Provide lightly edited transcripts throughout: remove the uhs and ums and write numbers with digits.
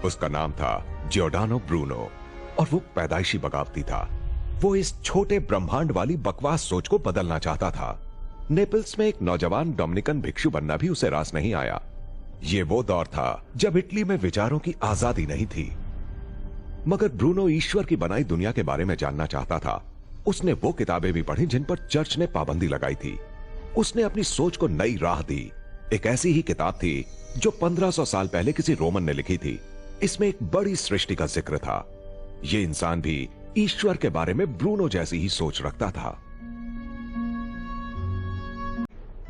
उसका नाम था जियोर्डानो ब्रूनो और वो पैदाइशी बगावती था। वो इस छोटे ब्रह्मांड वाली बकवास सोच को बदलना चाहता था। नेपल्स में एक नौजवान डोमिनिकन भिक्षु बनना भी उसे रास नहीं आया। ये वो दौर था जब इटली में विचारों की आजादी नहीं थी। मगर ब्रूनो ईश्वर की बनाई दुनिया के बारे में जानना चाहता था। उसने वो किताबें भी पढ़ी जिन पर चर्च ने पाबंदी लगाई थी। उसने अपनी सोच को नई राह दी। एक ऐसी ही किताब थी जो 1500 साल पहले किसी रोमन ने लिखी थी। इसमें एक बड़ी सृष्टि का जिक्र था। ये इंसान भी ईश्वर के बारे में ब्रूनो जैसी ही सोच रखता था।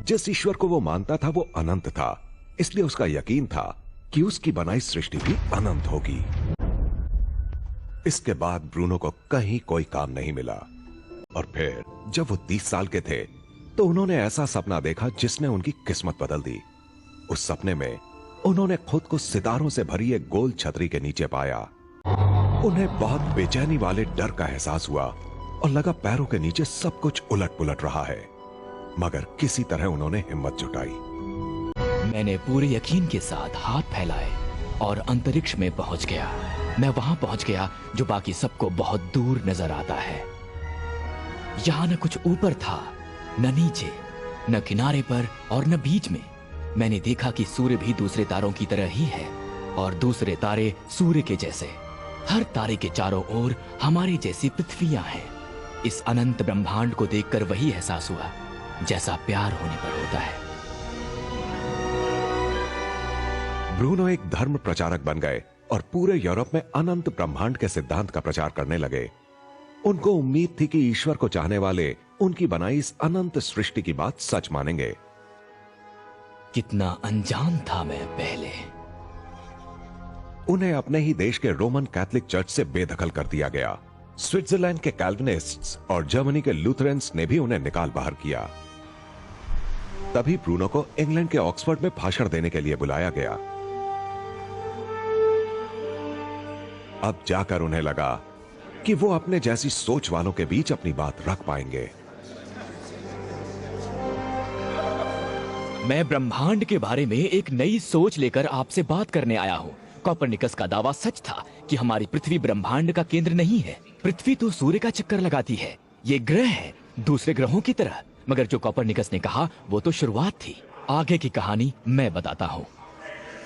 जिस ईश्वर को वो मानता था वो अनंत था, इसलिए उसका यकीन था कि उसकी बनाई सृष्टि भी अनंत होगी। इसके बाद ब्रूनो को कहीं कोई काम नहीं मिला और फिर जब वो 30 साल के थे तो उन्होंने ऐसा सपना देखा जिसने उनकी किस्मत बदल दी। उस सपने में उन्होंने खुद को सितारों से भरी एक गोल छतरी के नीचे पाया। उन्हें बहुत बेचैनी वाले डर का एहसास हुआ और लगा पैरों के नीचे सब कुछ उलट पुलट रहा है। मगर किसी तरह उन्होंने हिम्मत जुटाई। मैंने पूरे यकीन के साथ हाथ फैलाए और अंतरिक्ष में पहुंच गया। मैं वहां पहुंच गया जो बाकी सबको बहुत दूर नजर आता है। यहां न कुछ ऊपर था, न नीचे, न किनारे पर और न बीच में। मैंने देखा कि सूर्य भी दूसरे तारों की तरह ही है और दूसरे तारे सूर्य के जैसे। हर तारे के चारों ओर हमारे जैसी पृथ्वियां हैं। इस अनंत ब्रह्मांड को देखकर वही एहसास हुआ जैसा प्यार होने पर होता है। ब्रूनो एक धर्म प्रचारक बन गए और पूरे यूरोप में अनंत ब्रह्मांड के सिद्धांत का प्रचार करने लगे। उनको उम्मीद थी कि ईश्वर को चाहने वाले उनकी बनाई इस अनंत सृष्टि की बात सच मानेंगे। कितना अनजान था मैं पहले। उन्हें अपने ही देश के रोमन कैथोलिक चर्च से बेदखल कर दिया गया। स्विट्जरलैंड के कैल्विनिस्ट्स और जर्मनी के लूथरन्स ने भी उन्हें निकाल बाहर किया। तभी ब्रूनो को इंग्लैंड के ऑक्सफोर्ड में भाषण देने के लिए बुलाया गया। अब जाकर उन्हें लगा कि वो अपने जैसी सोच वालों के बीच अपनी बात रख पाएंगे। मैं ब्रह्मांड के बारे में एक नई सोच लेकर आपसे बात करने आया हूँ। कोपरनिकस का दावा सच था कि हमारी पृथ्वी ब्रह्मांड का केंद्र नहीं है। पृथ्वी तो सूर्य का चक्कर लगाती है। ये ग्रह है दूसरे ग्रहों की तरह। मगर जो कोपरनिकस ने कहा वो तो शुरुआत थी। आगे की कहानी मैं बताता हूँ।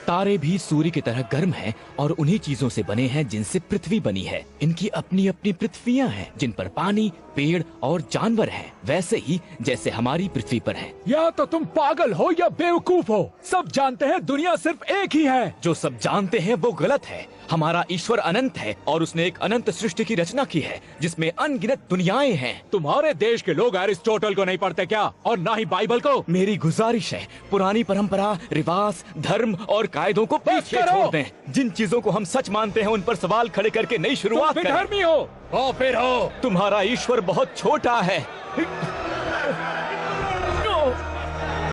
तारे भी सूर्य की तरह गर्म हैं और उन्हीं चीजों से बने हैं जिनसे पृथ्वी बनी है। इनकी अपनी अपनी पृथ्वियां हैं जिन पर पानी, पेड़ और जानवर हैं, वैसे ही जैसे हमारी पृथ्वी पर है। या तो तुम पागल हो या बेवकूफ हो। सब जानते हैं दुनिया सिर्फ एक ही है। जो सब जानते हैं वो गलत है। हमारा ईश्वर अनंत है और उसने एक अनंत सृष्टि की रचना की है जिसमें अनगिनत दुनियाएं हैं। तुम्हारे देश के लोग एरिस्टोटल को नहीं पढ़ते क्या? और ना ही बाइबल को। मेरी गुजारिश है पुरानी परंपरा, रिवाज, धर्म और कायदों को पीछे छोड़ दें। जिन चीजों को हम सच मानते हैं उन पर सवाल खड़े करके नई शुरुआत करें। धर्मी हो फिर हो। तुम्हारा ईश्वर बहुत छोटा है।